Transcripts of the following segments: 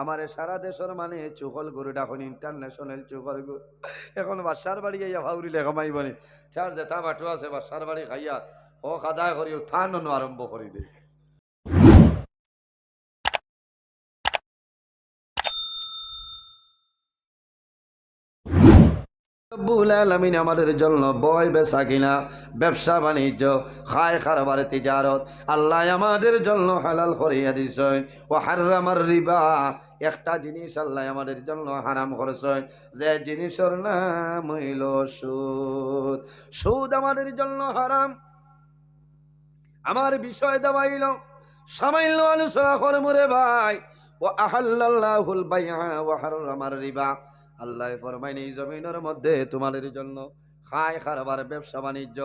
আমারে সারা দেশের মানে চুকল গরু এখন ইন্টারন্যাশনাল চুকল গরু এখন বাসার বাড়ি গিয়া ভাউরি লেখা মাইবনি চার জেতা বাটু আছে বাসার বাড়ি খাইয়া ও খাদা করি উত্থান আরম্ভ করি দেয়। রব্বুল আলামিন আমাদের জন্য বয় বেচা কিনা ব্যবসা বাণিজ্য খায় খারবার তিজারত আল্লাহ আমাদের জন্য হালাল করিয়া দিছেন। ও হারামার রিবা একটা জিনিস আল্লাহ আমাদের জন্য হারাম করেছেন, যে জিনিসের নাম হইল সুদ। সুদ আমাদের জন্য হারাম। আমার বিষয় দাবাইল সামাইল আলোচনা করমুরে ভাই। ও আহাল্লাল্লাহুল বাইআ ওয়া হারামার রিবা। আল্লাহ ফরমাইন এই জমিনের মধ্যে তোমাদের জন্য খায় খারবার ব্যবসা বাণিজ্য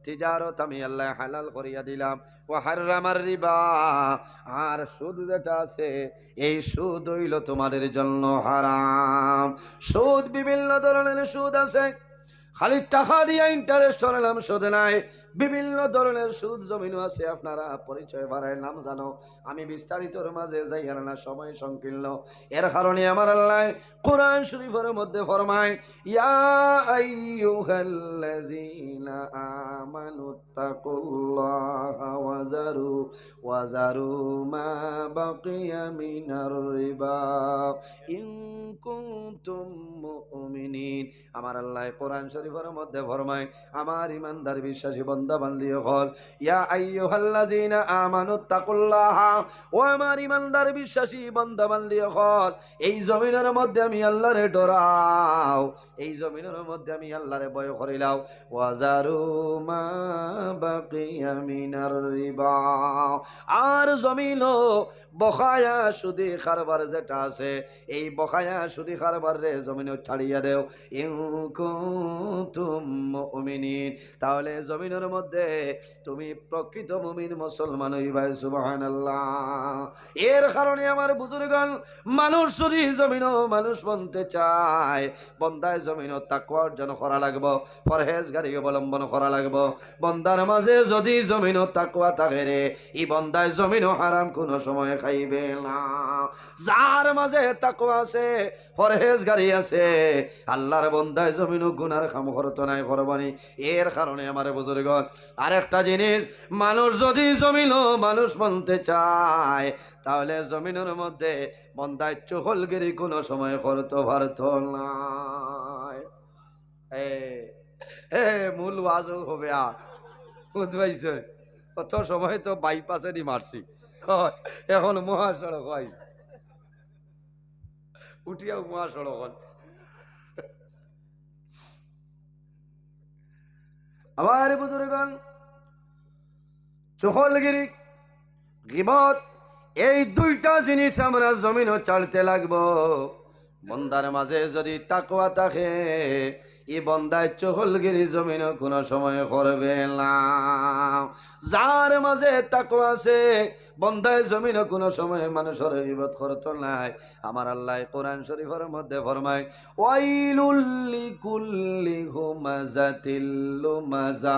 তিজারত আমি আল্লাহ হালাল করিয়া দিলাম। ও হারামার রিবা আর সুদ যেটা আছে এই সুদ হইল তোমাদের জন্য হারাম। সুদ বিভিন্ন ধরনের সুদ আছে, খালি টাকা দিয়া ইন্টারেস্ট হলাম সুদ নাই, বিভিন্ন ধরনের সুদ জমিনও আছে। আপনারা পরিচয় বাড়ায় নাম জানো, আমি বিস্তারিতর মাঝে যাই না, সময় সংকীর্ণ। এর কারণে আমার আল্লাহ কোরআন শরীফের মধ্যে ফরমায় ইয়া আইয়ুহাল্লাযীনা আমানুত্তাকুল্লাহা ওয়াজারু মা বাকিয়া মিনার রিবা ইন কুনতুম মুমিনিন। আমার আল্লাহ কোরআন শরীফের মধ্যে ফরমায় আমার ইমানদার বিশ্বাসী বান্দা বান্দি হল ইয়া আইয়ুহাল্লাযীনা আমানুত্তাকুল্লাহ, ও আমার ইমানদার বিশ্বাসী বান্দা বান্দি হল এই জমিনের মধ্যে আমি আল্লাহরে ডরাও, এই জমিনের মধ্যে আমি আল্লাহরে ভয় করিলাও। ওয়াজারু মা বাকিয়া মিনার রিবা, আর জমিন বকায়া সুদি কারবার যেটা আছে এই বকায়া সুদি কারবার রে জমিন ছাড়িয়া দেও ইন কুনতুম মুমিনিন, তাহলে জমিনের মধ্যে তুমি প্রকৃত মুমিন মুসলমান হইবা। সুবহানাল্লাহ। এর কারণে আমার বুজুর্গণ মানুষ যদি জমিনও মানুষ বনতে চায়, বন্দায় জমিনও তাকওয়া অর্জন করা লাগবো, পরহেজগারি অবলম্বন করা লাগবো। বন্দার মাঝে যদি জমিনও তাকওয়া থাকে রে, এই বন্দায় জমিনও হারাম কোনো সময় খাইবে না। যার মাঝে তাকওয়া আছে পরহেজগারি আছে আল্লাহর বন্দায় জমিনও গুনার কাম করতে নাই করবানি। এর কারণে আমার বুজুর্গণ আরেকটা জিনিস, মানুষ যদি জমিনও মানুষ বনতে চায় তাহলে জমিনের মধ্যে বন্দায় চহলগিরি কোনো সময় করতে পারত না। মূল ওয়াজও হবে আর বুঝবাইছে, কত সময় তো বাইপাসে দি মারছি, এখন মহাসড়ক হয় উঠিয়াও মহাসড়ক হল। আমার বুজুর্গণ চহলগিরি গীবত এই দুইটা জিনিস আমরা জমিনও চালতে লাগবো। বন্দার মাঝে যদি তাকওয়া থাকে এই বন্দায় চহলগিরি জমিনও কোনো সময় করবে না। যার মাঝে তাকওয়া আছে বন্দায় জমিনও কোনো সময় মানুষের গীবত করতে নাই। আমার আল্লাহ কোরআন শরীফের মধ্যে ফরমায় ওয়াইলুল লিকুল্লি হুমাযাতিল লুমাযা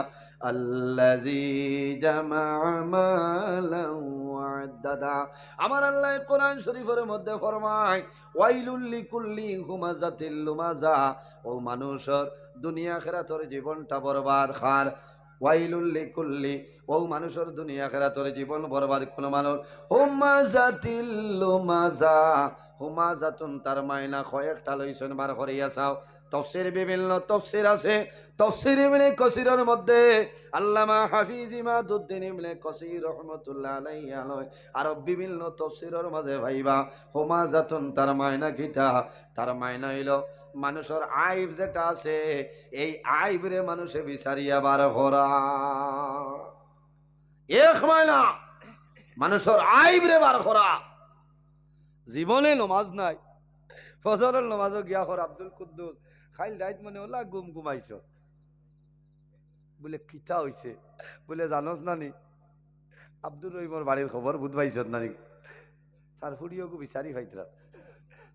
আল্লাযী জামাআ মালান ওয়া আদ্দাদা। আমার আল্লাহ কোরআন শরীফের মধ্যে ফরমায় ওয়াইলুল লিকুল্লি হুমাযাতিল লুমাযা, ও মানুষের দুনিয়া আখিরাতের জীবনটা বরবাদ খার। ওয়াইলুল লিকুল্লি, ও মানুষের দুনিয়া আখিরাতের জীবন বরবাদ কোন মানুষ। হুমাযাতিল লুমাযা, হুমাযাতুন তার মায়না কয়েকটা লইছেন বার করিয়া চাও। তাফসীর বিভিন্ন তাফসীর আছে, তাফসীর ইবনে কাসীরের মধ্যে আল্লামা হাফিজ ইমাদউদ্দিন ইবনে কাসীর রাহমাতুল্লাহ আলাইহি আর বিভিন্ন তাফসীরের মাঝে ভাইবা হুমাযাতুন তার মায়না কিটা, তার মায়না হইল মানুষের আইব যেটা আছে এই আইব রে মানুষে বিচারিয়া বার করা। এক মায়না মানুষের আইব রে বার করা। জীবনে নমাজ নাই, ফজরের নমাজও গিয়া কর আব্দুল কুদ্দুস খাইল রাইত মনে হলা ঘুমাইছ, বলে কিতা হইছে, বলে জানোস নানি আব্দুর রহিমর বাড়ির খবর বুধবাইছ নানি, তার ফুড়িও বিচারি পাইতরা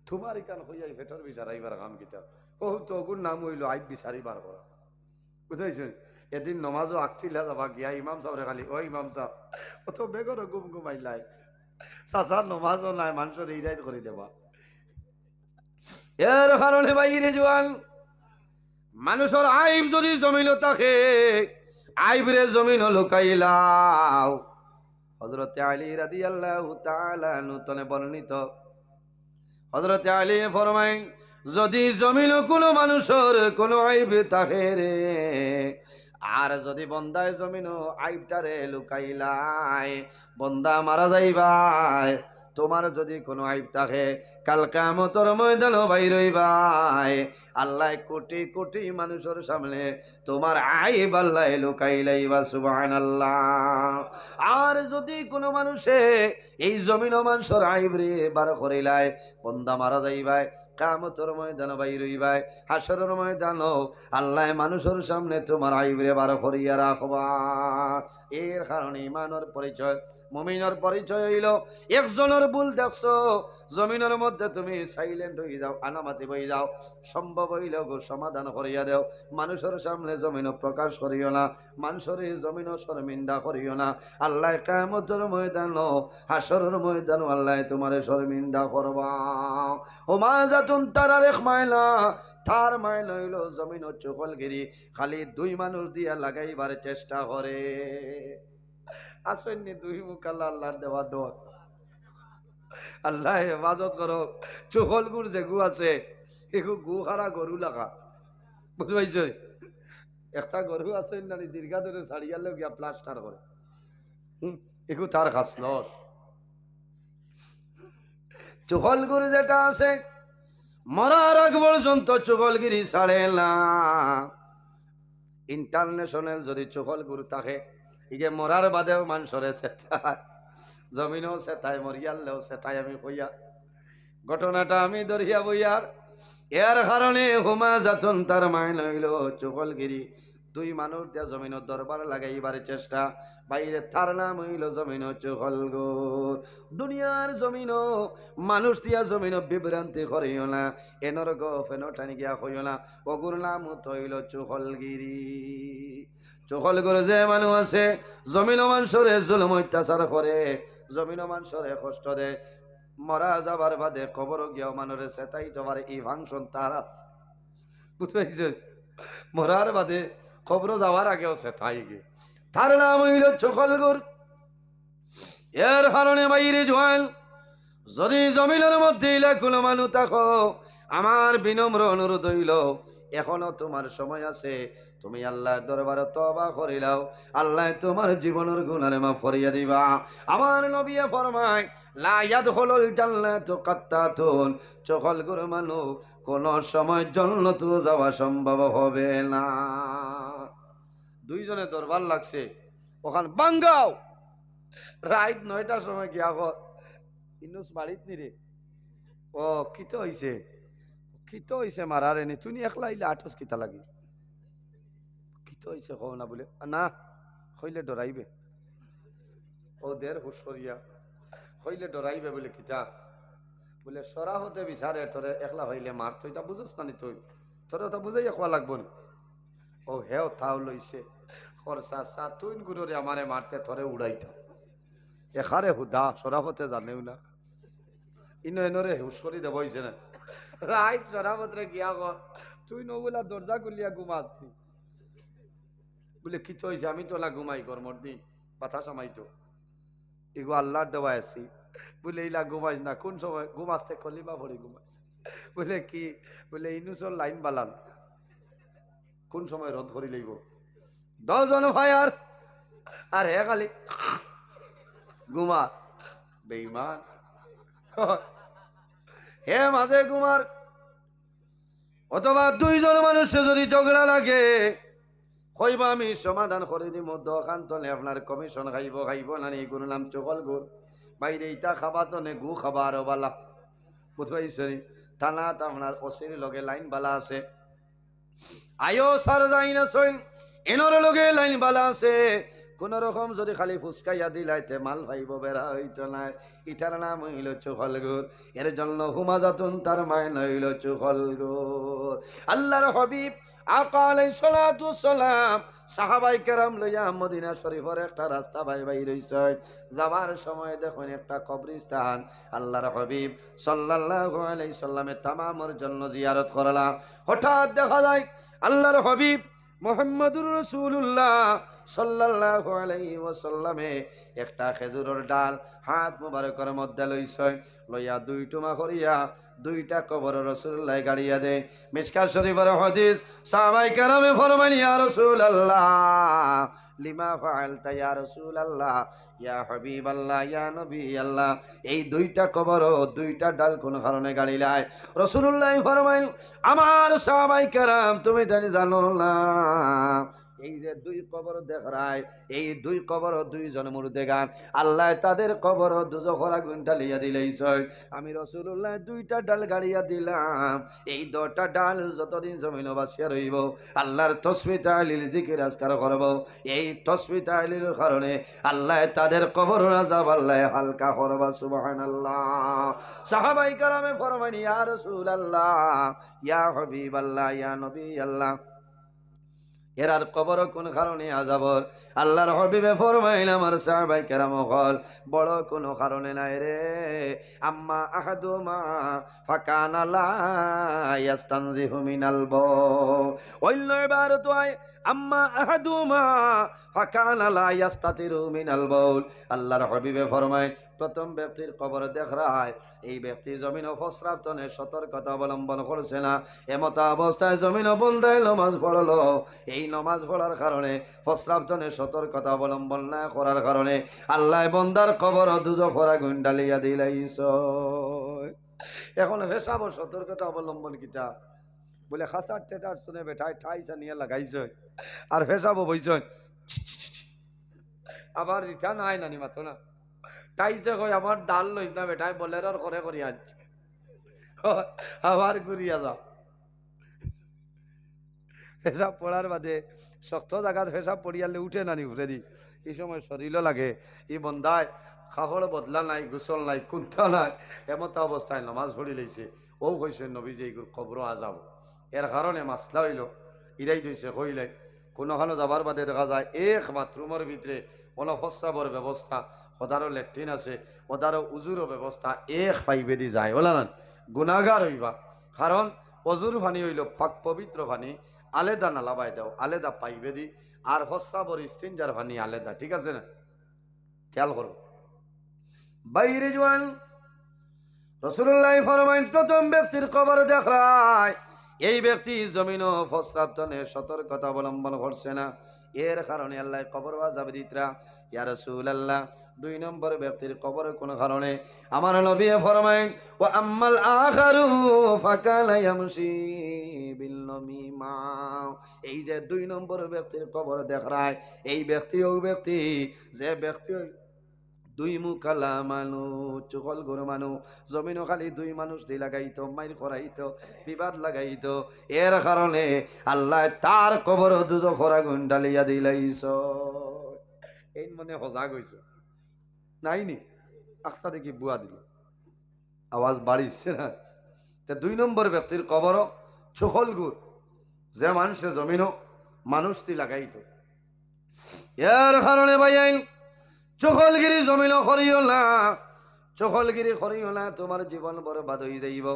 তোমার ইকান হইয়াই ফেটর বিচারাইবার কাম কিতা, ও তো ওগুর নাম হইল আইব বিচারিবার করা। বুঝাইছেন? এদিন নমাজও আগছিলা যাবা গিয়া ইমাম সাহেবরে খালি ও ইমাম সাহেব ও তো বেগর ঘুমাইলাই চাচার নমাজও নাই মানুষের ইরাইত করে দেবা, এর কারণে বাইরে জোয়ান মানুষের আইব যদি জমিন থাকে আইবরে জমিন লুকাইলাও। হযরত আলী রাদিয়াল্লাহু তাআলা নূতনে বর্ণিত হযরত আলী ফরমায় যদি জমিন কোনো মানুষের কোনো আইব থাকে রে আর যদি বন্দায় জমিন আইবটারে লুকাইলাই বন্দা মারা যাইবাই। তোমার যদি কোনো আইব থাকে কাল কিয়ামতের ময়দানে বাইর হইবাই। আল্লাহ কোটি কোটি মানুষের সামনে তোমার আইব আল্লাহ লুকাইলাইবা সুবহানাল্লাহ। আর যদি কোনো মানুষে এই জমিন মানুষের আইব রে বার করিলাই বন্দা মারা যাইবাই কিয়ামতের ময়দানে বাইর হইবাই। হাসরের ময়দানও আল্লাহ মানুষের সামনে তোমার আইব রে বার করিয়া রাখবা। এর কারণে ইমানের পরিচয় মুমিনের পরিচয় হইল একজনের ভুল দেখছো জমিনের মধ্যে তুমি সাইলেন্ট হয়ে যাও আনামাতি বই যাও সম্ভব হইল গো সমাধান করিয়া দেও। মানুষের সামনে জমিন প্রকাশ করিও না মানুষের জমিন শর্মিন্দা করিও না। আল্লাহ কিয়ামতের ময়দান হাসরের ময়দান আল্লাহ তোমারে শর্মিন্দা করবা। ও মা জাতুন তারার এক মাইলা তার মাইল হইল জমিন চকলগিরি খালি দুই মানুষ দিয়া লাগাইবার চেষ্টা করে। আসেননি দুই মুখ আল্লাহ আল্লাহর দেওয়া দোয়া আল্লাহ হেফাজত করো। চকল গুড় যে গু আছে এগু গু খারা গরু লাগা বুঝতে পাইছ। একটা গরু আছে না দীর্ঘা ধরে ছাড়িয়ালে গিয়া প্লাস্টার করে এগু তার খাসলত। চকল গুড় যেটা আছে মরার আগ পর্যন্ত চকলগিরি ছাড়ে না। ইন্টারন্যাশনাল যদি চকল গুরু থাকে ইগে মরার বাদেও মানুষরে সেতায় জমিনও সেতায় মরিয়ালেও সেতায়। আমি কইয়া ঘটনাটা আমি দরিয়া বইয়ার এর কারণে হুমা যাতন তার মাইল হইল চকলগিরি দুই মানুষ দিয়া জমিন দরবার লাগাইবার চেষ্টা বাইরে তার নাম হইল জমিন চকলগড়। দুনিয়ার জমিন মানুষ দিয়া জমিন বিভ্রান্তি করিও না এনর গেন টানি গিয়া কইও না অগুর নাম হইল চকলগিরি। চকলগড় যে মানুষ আছে জমিন মানুষরে জুলুম অত্যাচার করে জমিন মানুষরে কষ্ট দেয় মরা যাবার বাদে কবর গিয়া মানুষের সেতাই যাবার এই ফাংশন তার আছে বুঝতে পারছ। মরার বাদে খবর যাওয়ার আগেও সেতাই গে তার নাম হইল চকলগড়। এর কারণে বাইরে জোয়ান যদি জমিনের মধ্যে কোনো মানুষ থাকো আমার বিনম্র অনুরোধ হইল এখনো তোমার সময় আছে তুমি আল্লাহর দরবারে তওবা করিলাও আল্লাহ তোমার জীবনের গুনাহ মাফ করিয়া দিবা। আমার নবী ফরমায় লা ইয়াদখুলুল জান্নাতু কাত্তাতুন চকলগড় মানুষ কোন সময় জান্নাতে যাওয়া সম্ভব হবে না। দুইজনে দরবার লাগছে ওখান বাঙ্গাও রাত 9টার সময় গিয়া ঘর ইনুস বাড়িত নি রে ও কিতো হইছে কিতো হইছে মারারে নি তুই একলা আইলে আটস কিতা লাগি কিতো হইছে কও না বলে না হইলে ডরাইবে ওদের হুশরিয়া হইলে ডরাইবে বলে কিতা বলে সরা হতে বিচারে তোরে একলা হইলে মার তুই তা বুঝস না নি তুই তোরে ওটা বুঝাই খোয়া লাগবো না। ও হেও তাও লইছে খরচা সা তুই গুরুরে আমারে মারতে তোরে উড়াইতা এখারে হুদা সরা হতে জানেও না ইনো এনরে হুশরি দেব হইছে না রাইত সরাবতরে গিয়া কর তুই নবুলা দরজা খুলিয়া ঘুমাস নি বলে কি তো হয়েছে আমি তোলা ঘুমাই গরমর দিন পাথা সামাইতো এগো আল্লাহর দেওয়া আছি বলে ইলা ঘুমাইস না কোন সময় ঘুমাসতে কলিমা ভরে ঘুমাস বলে কি বলে ইনুসর লাইন বালান কোন সময় রদ করি লইব 10 জন ভাই আর হে খালি ঘুমা বেঈমান হে মাঝে ঘুমার অথবা দুইজন মানুষের যদি ঝগড়া লাগে কইবা আমি সমাধান করে দিব দোকান তলে আপনার কমিশন খাইব না নি কোনো নাম চকলগড় বাইরে ইটা খাবা তো নে গু খাবা আরো বালা বুঝতে পারছি থানাত আপনার ওসির লগে লাইন বালা আছে আয়ো সার যাই না সইন এনর লগে লাইন বালা আছে কোন রকম যদি খালি ফুসকাইয়া দিলাইতে মাল ভাইব বেড়া হইত নাই। ইটার নাম হইল চুখলগুর। এর জন্য হুমাজাতুন তার মাইন হইল চুখলগুর। আল্লাহর হাবিব আকা আলাইহিস সালাতু সালাম সাহাবায়ে কেরাম লইয়া মদিনা শরীফের একটা রাস্তা বাইর হইছে। যাওয়ার সময় দেখুন একটা কবরস্থান। আল্লাহর হাবিব সাল্লাল্লাহু আলাইহি সাল্লামের তামামের জন্য জিয়ারত করলা। হঠাৎ দেখা যায় আল্লাহর হাবিব মুহাম্মদুর রাসূলুল্লাহ সাল্লাল্লাহু আলাইহি ওয়াসাল্লামে একটা খেজুরের ডাল হাত মুবারকের মধ্যে লইয়া দুই টুমা করিয়া দুইটা কবর রাসূলুল্লাহ গাড়িয়া দেয়। মিশকাত শরীফের হাদিস। সাহাবায়ে কেরামে ফরমান ইয়া রাসূলুল্লাহ লিমা ফাআলতা ইয়া রাসূলুল্লাহ ইয়া হাবিবাল্লাহ ইয়া নবী আল্লাহ, এই দুইটা কবর দুইটা ডাল কোন কারণে গাড়িলায়? রাসূলুল্লাহ ফরমাইল আমার সাহাবায়ে কেরাম তুমি জানি জানো না, এই যে দুই কবর দেখায় এই দুই কবর দুইজন মুর্দেগান আল্লাহ তাদের কবর দুজখের আগুন ঢালিয়া দিলেইছে। আমি রাসূলুল্লাহ দুইটা ডাল গাড়িয়া দিলাম। এই দুইটা ডাল যতদিন জমিন বাসিয়া রইব আল্লাহর তাসবিহ তাহলিল জিকির আজকার করব। এই তাসবিহ তাহলিলের কারণে আল্লাহ তাদের কবর আযাব আল্লাহ হালকা করবা। সুবহানাল্লাহ। সাহাবায়ে কেরামে ফরমান ইয়া রাসূলুল্লাহ ইয়া হাবিবাল্লাহ ইয়া নবী আল্লাহ, এরার কবর কোন কারণে আযাবর? আল্লাহর হাবিবে ফরমাইল আমার সাহাবায়ে কেরাম হল বড় কোন কারণে নাই রে। আম্মা আহাদুমা ফাকানা লা ইয়াস্তানজিহু মিনাল বাও। অন্য ইবারত হয় আম্মা আহাদুমা ফাকানা লা ইয়াস্তাতিরু মিনাল বাউল। আল্লাহর হাবিবে ফরমায় প্রথম ব্যক্তির কবর দেখায় এই ব্যক্তি জমিন প্রস্রাবতনে সতর্কতা অবলম্বন করছে না। এমত অবস্থায় জমিন বন্দায় নামাজ পড়লো। এই নামাজ পড়ার কারণে প্রস্রাবতনে সতর্কতা অবলম্বন না করার কারণে আল্লাহ বন্দার কবর দুজখের আগুন ঢালিয়া দিলাইছ। এখন হেসাব সতর্কতা অবলম্বন কিতা বলে খাসার টেটার শুনে বেঠায় ঠাইসা নিয়ে লাগাইছ আর হেসাবও বইছ আবার রিটার্ন আয় নানি মাত্র না টাইসে কই আমার ডাল লইস না বেটায় বলেরর করে করি আনছে আবার ঘুরিয়া যাও। পেশাব পড়ার বাদে শক্ত জায়গাত পেশাব পড়িয়ালে উঠে নানি ঘুরে দি এই সময় শরীরও লাগে ই বন্ধায় খাহড় বদলা নাই গোসল নাই কুন্থা নাই এমত অবস্থায় নামাজ পড়ি লইছে। ও কইছে নবী যে এইগুলো খবর আজাব। এর কারণে মাসলা হইল ইরাই দইছে কইলে কোনোখানো যাবার বাদে দেখা যায় এক বাথরুমের ভিতরে কোনো প্রস্রাবর ব্যবস্থা, ওদারও ল্যাট্রিন আছে, ওদারও উজুরও ব্যবস্থা, এক পাইবে দি যায় ওলা না গুণাগার হইবা। কারণ অজুর পানি হইল পাক পবিত্র পানি, আলাদা নালাবাই দাও আলাদা পাইবে দি, আর প্রস্রাবর স্টিনজার পানি আলাদা। ঠিক আছে না? খেয়াল করো বাইরে জোয়ান রাসূলুল্লাহ ফরমাইন প্রথম ব্যক্তির কবর দেখায় এই ব্যক্তি জমিন ও প্রস্রাবতনে সতর্কতা অবলম্বন করছে না। এর কারণে আল্লাহ কবর আযাব দিতরা। ইয়া রাসূলুল্লাহ দুই নম্বর ব্যক্তির কবর কোন কারণে? আমার নবী ফরমাইন ওয়া আম্মাল আখারু ফাকানা ইয়ামশি বিল নামিমা। এই যে দুই নম্বর ব্যক্তির কবর দেখায় এই ব্যক্তি ও ব্যক্তি যে ব্যক্তি দুই মুখালা মানুষ চুকল গরু মানুষ জমিনও খালি দুই মানুষ দি লাগাইতো মাইর করাইতো বিবাদ লাগাইতো। এর কারণে আল্লাহ তার কবর দুজখের আগুন ঢালিয়া দিলাইছ। এই মনে সজাগ হইছ নাইনি আস্তা দেখি বুয়া দিল আওয়াজ বাড়িছে না। তে দুই নম্বর ব্যক্তির কবর চুকল গুড় যে মানুষে জমিনও মানুষ দি লাগাইতো। এর কারণে ভাই আইন চকলগিরি জমিন করিও না, চকলগিরি করিও না, তোমার জীবন বরবাদ হয়ে যাইব।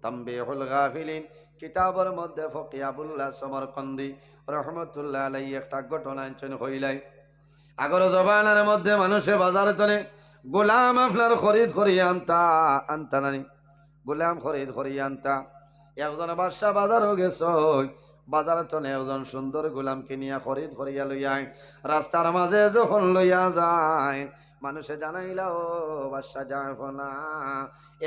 তামবিহুল গাফিলিন কিতাবের মধ্যে ফকিয়াবুল্লাহ সমরকন্দি রহমতুল্লাহ আলাইহি একটা ঘটনা আনছেন হইলাই। আগর জবানের মধ্যে মানুষে বাজার চলে গোলাম আপনার খরিদ করিয়া আনতা নানি গোলাম খরিদ করিয়া আনতা। একজন বাদশা বাজারও গেছ বাজার চলে একজন সুন্দর গোলাম কিনিয়া খরিদ করিয়া লইয়ায় রাস্তার মাঝে যখন লইয়া যায় মানুষে জানাইলা ও বাদশা যাব না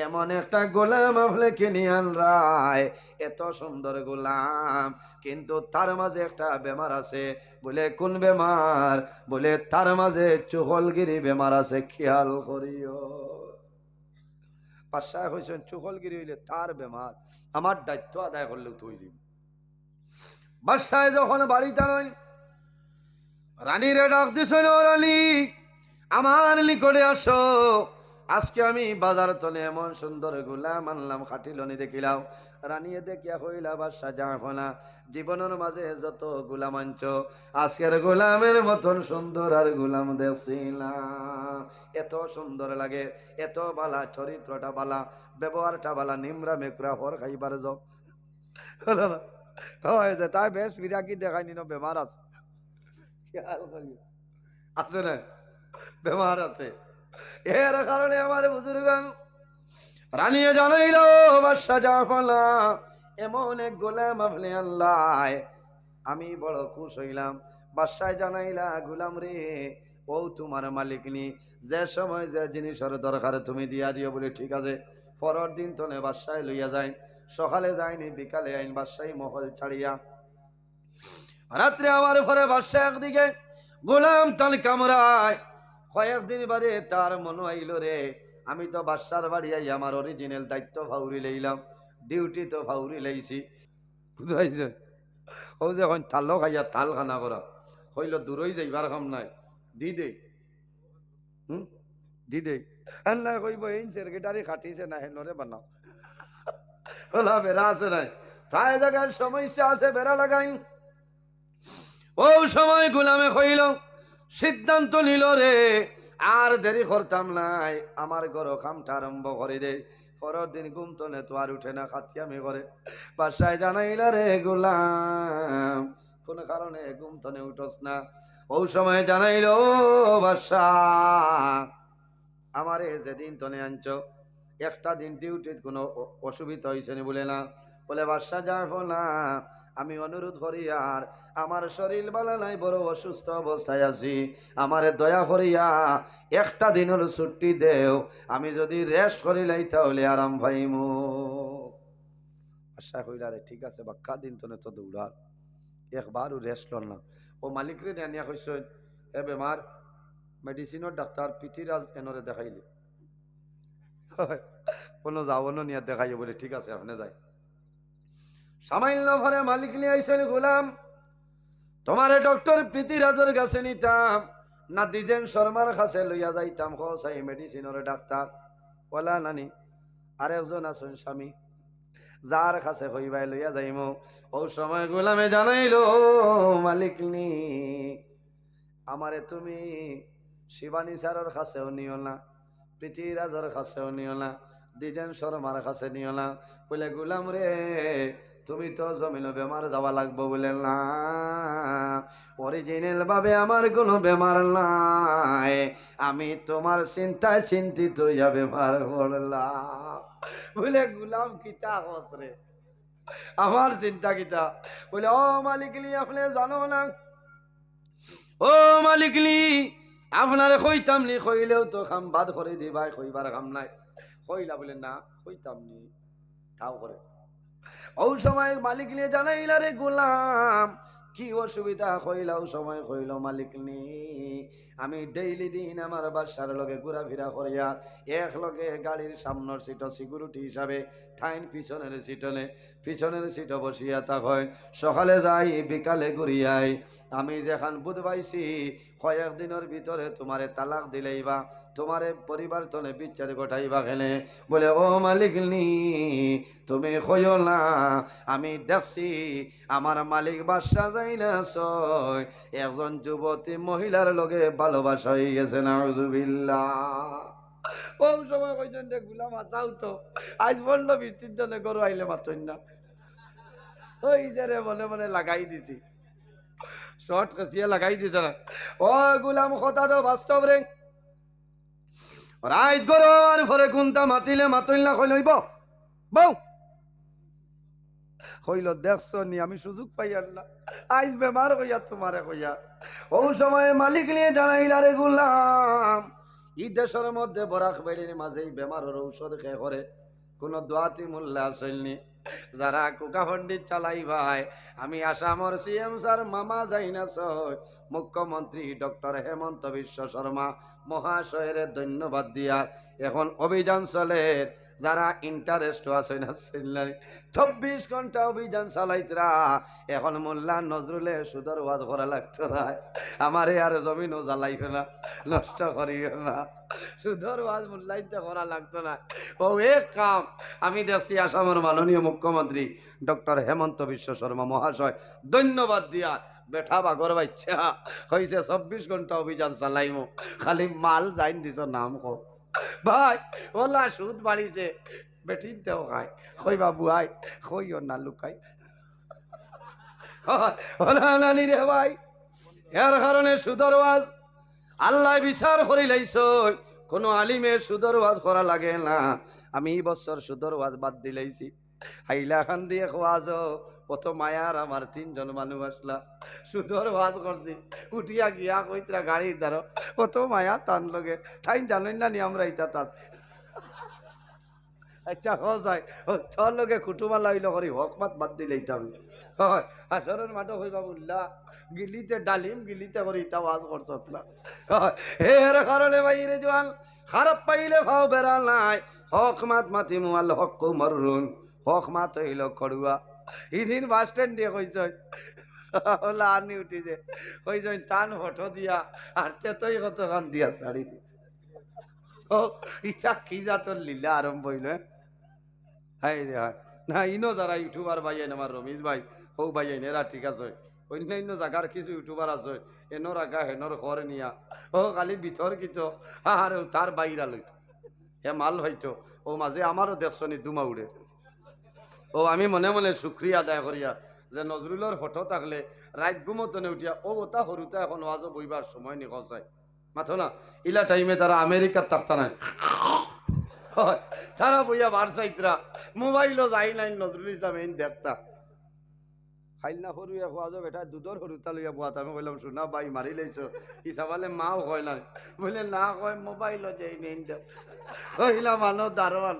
এমন একটা গোলাম আপনি কিনিয়া আনরায় এত সুন্দর গোলাম কিন্তু তার মাঝে একটা বেমার আছে। বলে কোন বেমার? বলে তার মাঝে চুকলগিরি বেমার আছে, খেয়াল করিও। বাদশা কইছেন চুকলগিরি হইলে তার বেমার, আমার দায়িত্ব আদায় করলেও তুই যাবি। বাদশাহ যখন বাড়িতে নয় রানীরে ডাক দিছিল, রানী আমার নিকটে আসো, আজকে আমি বাজার তলে এমন সুন্দর গোলাম আনলাম, খাটিলনি দেখিলাম। রানিয়ে দেখিয়া হইলা বাদশা জাহাঁপনা, জীবনের মাঝে যত গোলাম আনছ, আজকের গোলামের মতন সুন্দর আর গোলাম দেখছিলাম। এত সুন্দর লাগে, এত বালা, চরিত্রটা বালা, ব্যবহারটা বালা, নিমরা মেকরা হর খাইবার যাও হয়েছে তাই বেশ বিরাকি দেখায়নি না, বেমার আছে, খেয়াল করি আছে না, বেমার আছে। এর কারণে আমার বুজুর্গ রানিয়ে জানাইল বাদশা জাফলা এমন এক গোলাম আপনি আল্লাহ, আমি বড় খুশ হইলাম। বাদশায় জানাইলা, গোলাম রে, ও তোমার মালিক নি, যে সময় যে জিনিসের দরকার তুমি দিয়া দিও বলে, ঠিক আছে। পরের দিন তনে বাদশায় লইয়া যাই, সকালে যায়নি, বিকালে আইন বাদশাহী মহল ছাড়িয়া। রাত্রে আমার ঘরে বাদশা একদিকে, গোলাম তাল কামরায়। কয়েকদিন বাদে তার মনে আইল, রে আমি তো বাদশার বাড়ি আই আমার অরিজিনাল দায়িত্ব ফাউরি লইলাম, ডিউটি তো ফাউরি লাইছি, বুঝাইছে। ও যে এখন তালো খাইয়া তাল খানা করা হইল, দূরই যাইবার কাম নাই, দি দে দি দে না কইব, এই সেক্রেটারি খাটিছে না হেনরে বানাও, ওলা বেড়া আছে নাই, প্রায় জায়গার সমস্যা আছে, বেড়া লাগাই। ও সময় গোলামে কইল, সিদ্ধান্ত নিল, রে আর দেরি করতাম নাই, আমার ঘর কামটা আরম্ভ করে দে। পরের দিন ঘুম তলে তো আর উঠে না, খাতিয়ামি করে। বাসায় জানাইলা, রে গোলাম কোন কারণে ঘুম তলে উঠস না? ও সময় জানাইল, বাদশা আমারে যেদিন তনে আনছ, একটা দিন ডিউটির কোনো অসুবিধা হয়েছে নি? বলে না। বলে বাদশা যাবো না, আমি অনুরোধ করি, আর আমার শরীর ভালো নাই, বড় অসুস্থ অবস্থায় আছি, আমারে দয়া করিয়া একটা দিনের ছুটি দেও, আমি যদি রেস্ট করি লাই তাহলে আরাম পাইমু। আশা কইলা, রে ঠিক আছে, বাক্কা দিন তনে তো দৌড়ার, একবারও রেস্ট লন না। ও মালিকরে নিয়া কইস, এ বেমার, মেডিসিনের ডাক্তার পৃথিরাজ এনরে দেখাইলি, কোনো যাওয়ানো নিয়ে দেখাই বলে, ঠিক আছে আপনি যাই। সামান্য ঘরে মালিক নিয়ে আইসেন, গোলাম তোমারে ডক্টর পৃথিরাজের কাছে নিতাম না দিজেন শর্মার কাছে লইয়া যাইতাম, সাই মেডিসিনের ডাক্তার বলা নানি আরেকজন আছেন স্বামী, যার কাছে হইবাই লইয়া যাইম। ও সময় গোলামে জানাইল, মালিক নি আমারে তুমি শিবানী স্যারের কাছেও নিও না, পৃথিরাজের কাছেও নিও না, দিজেন শর্মার কাছে নিও না। বলে, গোলাম রে তুমি তো জমিন বেমার যাওয়া লাগবো। বলে না, অরিজিনাল ভাবে আমার কোনো বেমার নাই, আমি তোমার চিন্তায় চিন্তিত হইয়া বেমার পড়লাম। বলে, গোলাম কিতা হস রে, আমার চিন্তা কিতা? বলে, ও মালিকলি আপনি জানো না, ও মালিকলি আপনারে কইতাম নি, কইলেও তো খাম বাদ করে দিবাই, কইবার কাম নাই। কইলা? বলে না, কইতাম নি, তাও করে। ও সময় মালিক নিয়ে জানাইলা, রে গোলাম কি অসুবিধা? কইলাও সময় কইল, মালিক নি আমি ডেইলি দিন আমার বাসার লগে ঘোরাফেরা করিয়া, এক লগে গাড়ির সামনের সিট সিকিউরিটি হিসাবে ঠাইন পিছনের সিটনে, পিছনের সিট বসিয়া থাকয়, সকালে যাই বিকালে ঘুরিয়াই। আমি যেখান বুধ পাইছি কয়েক দিনের ভিতরে তোমারে তালাক দিলেইবা, তোমারে পরিবার তনে বিচার গোটাইবা খেলে। বলে, ও মালিক নি তুমি কইও না, আমি দেখছি আমার মালিক বাদশা যাই না ছয় একজন যুবতী মহিলার লগে ভালোবাসা হয়ে গেছে, নাউজুবিল্লাহ। ও সময় কইছেন, যে গোলাম আসাও তো আজ বললো বৃষ্টির জন্য গরু আইলে মাত্রই না, ওই যে রে মনে মনে লাগাই দিছি, শর্ট কষিয়া লাগাই দিছে না। ও গোলাম কথা তো বাস্তব রে, রাইত গরু আর ভরে কোনটা মাতিলে মাতইল না কই লইব বউ, হইল দেখছো নি আমি সুযোগ পাইয়ার না, আইস বেমার হইয়া তোমারে কইয়া। ও সময় মালিক নিয়ে জানাইলা, রে গোলাম ই দেশের মধ্যে বরাক বেড়ির মাঝে বেমারের ঔষধ খেয়ে করে কোন দোয়াতি মূল্য আসেননি। যারা কোকা পণ্ডিত চালাই ভাই, আমি আসামর সিএম স্যার মামা যাই না ছয় মুখ্যমন্ত্রী ডক্টর হেমন্ত বিশ্ব শর্মা মহাশয়ের ধন্যবাদ দিয়া এখন অভিযান চলে, যারা ইন্টারেস্ট আছে না 24 ঘন্টা অভিযান চালাইতরা এখন মোল্লা নজরুলে সুদর ওয়াজ করা লাগতো না আমারে আর জমিনও জ্বালাইবে না নষ্ট করিও না সুদর ওয়াজ মোল্লাইতে করা লাগতো না ও এক কাম আমি দেখছি আসামের মাননীয় মুখ্যমন্ত্রী ডক্টর হেমন্ত বিশ্ব শর্মা মহাশয় ধন্যবাদ দিয়া বেঠা বাগর বাচ্চা হয়েছে 24 ঘন্টা অভিযান চালাইমু খালি মাল যাইন দিছ নাম কো ভাই ওলা সুদ বাড়িছে বেঠিনতেও খায় কই বাবু আই কইও না লুকাই ওলা নানি রে ভাই এর কারণে সুদর ওয়াজ আল্লাহ বিচার করি লাইছ কোনো আলিমের সুদর ওয়াজ করা লাগে না আমি এই বছর সুদর ওয়াজ বাদ দিলাইছি হাইলা খান দিয়ে খোয়াজ কত মায়ার আমার 3 জন মানুষ আসলা সুদর ওয়াজ করছি উঠিয়া গিয়া কইতরা গাড়ির দ্বারা কত মায়া টান লগে তাই জানেন না নি আমরা ইতা তাস আচ্ছা হ যায় তোর লগে কুটুমা লাইল করি হকমাত বাদ দিলেইতাম হয় আসরের মাঠে হইবা বললা গিলিতে ডালিম গিলিতে করি তা ওয়াজ করছত না এর কারণে বাইরে জোয়ান খারাপ পাইলে ভাও বেড়া নাই হকমাত মাতি মুয়াল হক মরুন হকমাত হইল খড়ুয়া ইদিন বাস স্ট্যান্ড দিয়ে কইছ ওলা আনি উঠিছে কইছ টান হঠো দিয়া আর তেতই কত গান দিয়া শাড়ি দি ও ইচ্ছা কি জাতর লীলা আরম্ভ হইল হাই রে হাই না ইনো যারা ইউটিউবার ভাই আমার রমেশ ভাই ও ভাই এরা ঠিক আছে অন্যান্য জায়গার কিছু ইউটিউবার আছে এনর আগা হেনর ঘর নিয়া ও খালি ভিতর কিতো আর তার বাইরা লইত হে মাল হইতো ও মাঝে আমারও দেখছনি দুমা উড়ে ও আমি মনে মনে শুক্রিয়া আদায় করিয়া যে নজরুলের ফটো থাকলে রাত ঘুমতনে উঠিয়া ও ওটা সরুতা এখন ওয়াজও বইবার সময় নিখোঁজ যায় মাথো না ইলা টাইমে তারা আমেরিকার থাকতা নাই তারা বইয়া বারসাইতরা মোবাইলও যাই নাই নজরুল ইসলাম এই দেখতা খাইল না সরুয়া খোয়াজো বেটা দুধর সরুতা লইয়া বোয়াত আমি বললাম শোনা বাই মারি লাইছ হিসাবালে মাও কয় না বলে না কয় মোবাইলও যাই নেই দেখ কইলা মানো দারোয়ান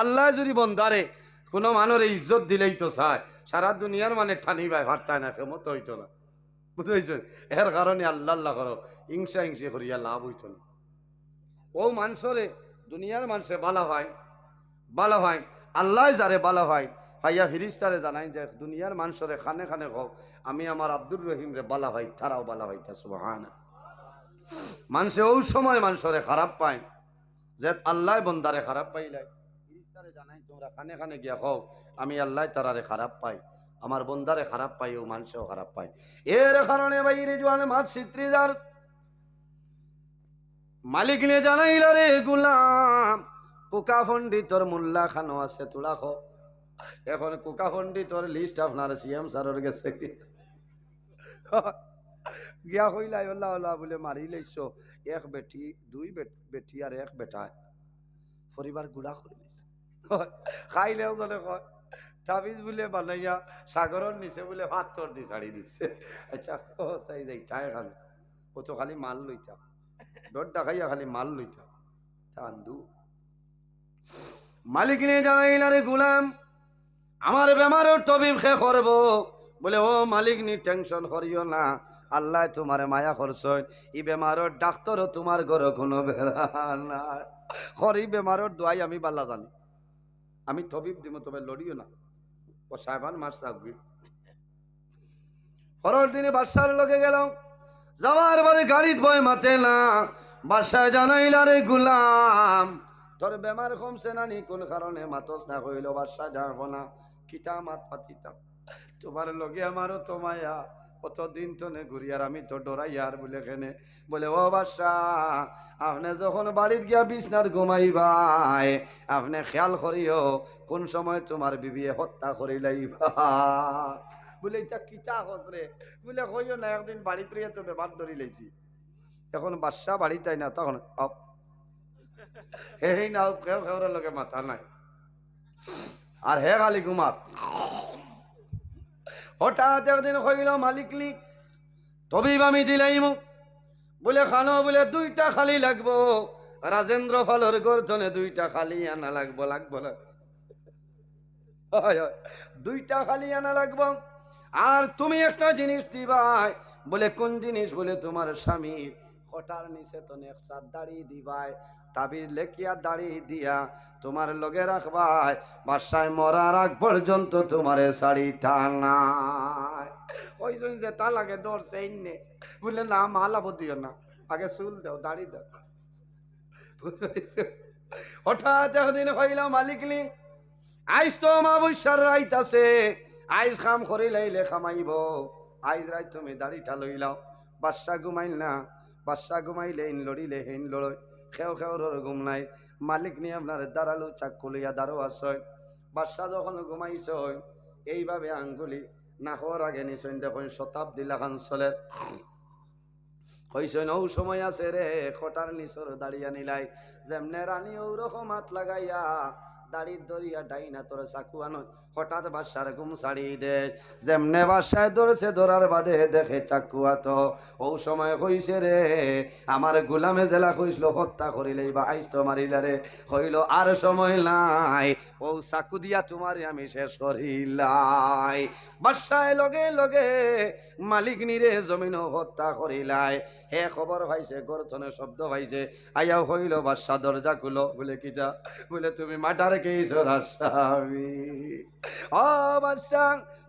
আল্লাহ যদি বন্দারে কোনো মানুষ ইজ্জত দিলেই তো চায় সারা দুনিয়ার মানে ঠানি ভাই ভারতায় না কেমত হইতো না বুঝেছ এর কারণে আল্লাহ আল্লাহ করো হিংসা হিংসে করিয়া লাভ হইত না ও মানুষরে দুনিয়ার মানুষে বালা ভাই আল্লাহ যারে বালা ভাই ভাইয়া ফিরিস্তারে জানাই যে দুনিয়ার মানুষরে খানে খানে হোক আমি আমার আব্দুর রহিম রে বালা ভাই তারাও বালা ভাই তা সুবহানাল্লাহ মানুষে ওই সময় মানুষরে খারাপ পায় যে আল্লাহ বন্দারে খারাপ পাইলাই ফিরিস্তারে জানাই তোমরা খানে খানে গিয়া হোক আমি আল্লাহ তারারে খারাপ পাই আমার বন্দারে খারাপ পাই ও মানুষও খারাপ পায় এর কারণে বাইরে জোয়ানে মাছ চিত্রিদার মালিক নে জানাইল রে গুলাম কোকা পণ্ডিতর মোল্লা খানো আছে তোরা খো এখন কোকা পণ্ডিতর লিস্ট আপনার সিএম স্যারের গেছে কি গিয়া হইলাই ওল্লা ওল্লা বলে মারি লাইছ এক বেটি দুই বেটি আর এক বেটায় পরিবার গুড়া করে দিছে খাইলেও জনে কয় তাবিজ বলে বানাইয়া সাগরের নিচে বলে ভাত তোর দি ছাড়ি দিচ্ছে আচ্ছা চাই যাই তাই খালি ও তো খালি মাল লইতা ডরটা খাইয়া খালি মাল লইতা চান্দু মালিক নিয়ে জানাইল রে গুলাম আমার বেমারের তবিব খে করবো বলে ও মালিক নি টেনশন করিও না আল্লাহ তোমারে মায়া করছয় ই বেমারের ডাক্তারও তোমার ঘরে কোনো বেড়া না হরি বেমারের দোয়াই আমি বাল্লা জানি আমি তবিব দিব তবে লড়িও না ও সাহেবান মারছে আগুই পরের দিনে বাদশার লগে গেল যাওয়ার পরে গাড়িত বয় মাতে না বাদশায় জানাইলা রে গুলাম তোর বেমার কমছে না নি কোন কারণে মাতস না কইল বাদশাহ যাব না কিতা মাত পাতিতা তোমার লগে আমারও তো মায়া কতদিন তো নে ঘুরিয়ার আমি তো ডরাইয়ার বলে কেনে বলে ও বাদশাহ আপনি যখন বাড়িত গিয়া বিছনাত ঘুমাইবাই আপনি খেয়াল করিও কোন সময় তোমার বিবিয়ে হত্যা করিলাইবা বলে এটা কিতা হসরে বলে কইও না একদিন বাড়িতে রিয়া তো বেমার ধরি লাইছি এখন বাদশাহ বাড়িতে না তখন এই না কেউ কেউর লগে মাথা নাই আর হে খালি ঘুমাত হঠাৎ একদিন কইল মালিক লিক তবিব আমি দিলাইম বলে খানো বলে 2টা খালি লাগবো রাজেন্দ্র ফলের গর্জনে 2টা খালি আনা লাগবো না 2টা খালি আনা লাগবো আর তুমি একটা জিনিস দিবাই বলে কোন জিনিস বলে তোমার স্বামীর হঠার নিচে তো একসাথ দাড়ি দিবাই তাবিজ লেখিয়া দাড়ি দিয়া তোমার লগে রাখবাই বাসায় মরার আগ পর্যন্ত তোমারে শাড়ি টানায় ওইজন যে তা লাগে ধরছে ইন্নে বললে না মালা দিও না আগে চুল দাও দাড়ি দাও হঠাৎ একদিন হইল মালিকলি আইস তো অমাবস্যার রাইত আছে আইস খাম করি লাইলে খামাইব আইজ রাইত তুমি দাড়িটা লইলাও বাদশা ঘুমাইল না বাদশা ঘুমাইলে ইন লড়িলে হিন লড়ই খেও খেও ঘুম নাই মালিক নিয়ে আপনার দাঁড়ালো চাক্কু লইয়া দাঁড়ো আসয় বাদশা যখন ঘুমাইছ এইভাবে আঙ্গুলি না হওয়ার আগে নিশ্চয় দেখুন শতাব্দী লাগান চলে হইছে নৌ সময় আছে রে খটার নিচর দাঁড়িয়া নিলাই যেমনে রানী ওরকম হাত লাগাইয়া দাড়ির দরিয়া ডাইনা তোর চাকু আনো হঠাৎ বাসার ঘুম ছাড়ি দে যেমনে বাসায় ধরেছে ধরার বাদে দেখে চাকু আত ও সময় হইছে রে আমার গোলামে জেলা কইছিল হত্যা করিলেই বা আইস তো মারিলা রে হইল আর সময় নাই ও চাকু দিয়া তোমারে আমি শেষ করিলাই বাসায় লগে লগে মালিক নিরে জমিন হত্যা করিলাই হে খবর পাইছে গর্জনের শব্দ পাইছে আইয়াও হইল বাদশা দরজা খুলো বলে কিতা বলে তুমি মাটার কেইছর আসামি ও বাদশা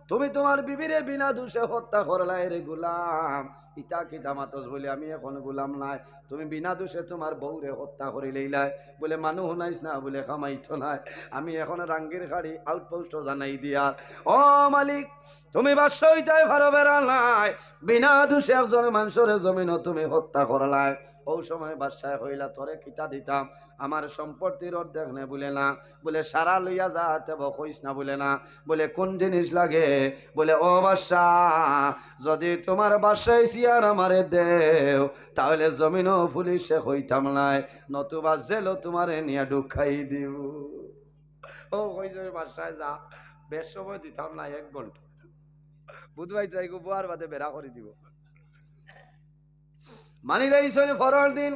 তুমি তোমার বিবিরে বিনা দোষে হত্যা করলাই রে গোলাম ইটা কিতা মাতস বলে আমি এখন গোলাম নাই তুমি বিনা দোষে তোমার বউরে হত্যা করি লইলাই বলে মানুষ নাইস না বলে খামাইতো নাই আমি এখন রাঙ্গির খাড়ি আউটপোস্ট জানাই দিয়ার ও মালিক তুমি বাদশা হইতাই ভালো বেড়া নাই বিনা দোষে একজন মানুষের জমিন তুমি হত্যা করলাই ও সময় বাদশায় হইলা তোরে কিতা দিতাম আমার সম্পত্তির অর্ধেক নে বলে না বলে সারা লইয়া যাতে বকইস না বলে না বলে কোন জিনিস লাগে বলে ও বাদশা যদি তোমার বাসায় সিয়ার আমারে দেও তাহলে জমিনও পুলিশে হইতাম নাই নতুবা জেলও তোমারে নিয়ে ঢুকাই দিব ও কইছে বাসায় যা বেশ সময় দিতাম না 1 ঘন্টা বুধবাই যাইগো বুয়ার বাদে বেড়া করে দিব মানি লাইছনে ফরল দিন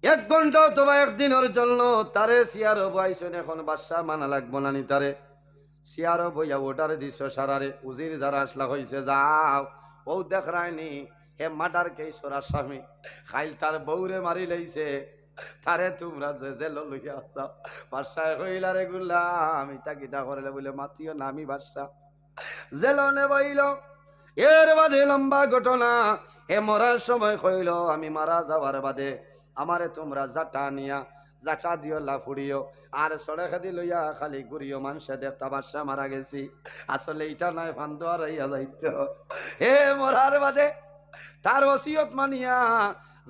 1 ঘন্টা অথবা 1 দিনের জন্য তারে সিয়ারো বইছনে এখন বাদশা মানা লাগবো না নি তারে সিয়ারো বইয়া ওটারে দিছ সারারে উজির যারা আসলা হইছে যাও ও দেখ রায়নি হে মার্ডার কেসর আসামি খাইল তার বউরে মারি লাইছে তারে তোমরা জেল লইয়া যাও বাদশায় কইলা রে গুলাম ইটা কিটা করলে বলে মাতিও না আমি বাদশা জেলনে বইল এর বাদে লম্বা ঘটনা হে মরার সময় কইল আমি মারা যাওয়ার বাদে আমারে তোমরা জাটা নিয়া জাটা দিও লাফুড়িও আর সড়ে খাদি লইয়া খালি ঘুরিও মানুষে দেখতা বাদশা মারা গেছি আসলে ইটা নাই ফান্দ আর ইয়া যাইত হে মরার বাদে তার ওসিয়ত মানিয়া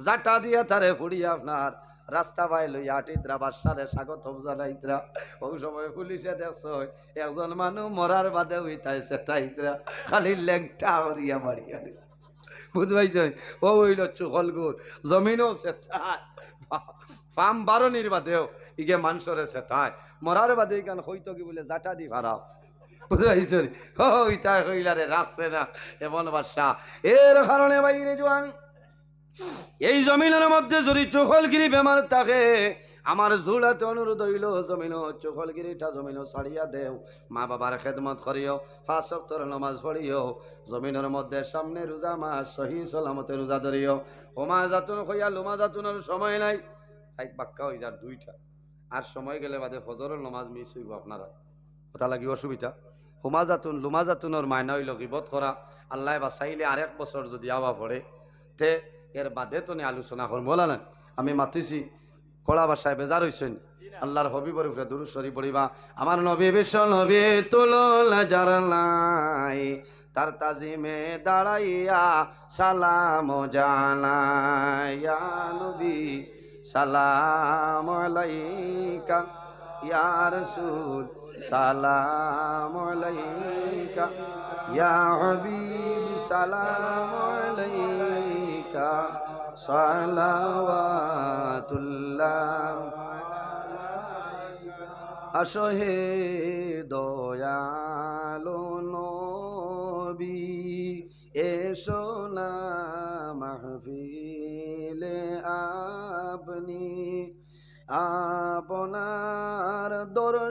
জাটা দিয়া তারে ফুড়িয়া আপনার রাস্তা বাই লইয়া আটিদ্রা বাদশারে স্বাগত জানাইত্রা ওই সময় পুলিশে দেখছ একজন মানুষ মরার বাদে হইতাইছে তাইত্রা খালি লেংটা হরিয়া মারিয়া বুঝবাইছ ও হইল চুকলগুর জমিনও সেথায় ফাম বারণির বাদেও ইগে মানুষরে সেথায় মরার বাদে ইখান হইতো কি বলে জাটা দি ফারাও বুঝবাইছ ওইটা হইলারে রাখছে না এমন বাদশা এর কারণে বাইরে জোয়ান এই জমিনের মধ্যে যদি চোখলগিরি বেমার থাকে আমার জুলাতে অনুরোধ হইল জমিন চোখলগিরিটা জমিন ছাড়িয়া দেও মা বাবার খেদমত করিও 5 ওয়াক্তের নামাজ পড়িও জমিনের মধ্যে সামনে রোজা মাস সহি সালামতে রোজা ধরিও হোমা জাতুন হইয়া লোমা জাতুনের সময় নাই এক বাক্কা হয়ে যার 2টা আর সময় গেলে বাদে ফজরের নামাজ মিস হইব আপনারা কথা লাগি অসুবিধা হোমা জাতুন লোমা জাতুনের মায়না হইল গিবত করা আল্লাহ বাঁচাইলে আর 1 বছর যদি আওয়া পড়ে তে এর বাদে তো আলোচনা করব বলা আমি মাতিছি কড়া ভাষায় বেজার হইছেন আল্লাহর হবিবর উপরে দুরূদ শরীফ পড়িবা আমার নবী বিশ্ব নবী তুলনা জারলাই তার তাজিমে দাঁড়াইয়া সালাম জানাই ইয়া নবী সালাম আলাইকা ইয়া রাসূল সালাম আলাইকা ইয়া হাবিব সালাম আলাইকা সালাওয়াতুল্লাহ আসো হে দয়ালু নবী এসো না মাহফিলে আপনি আপনার দর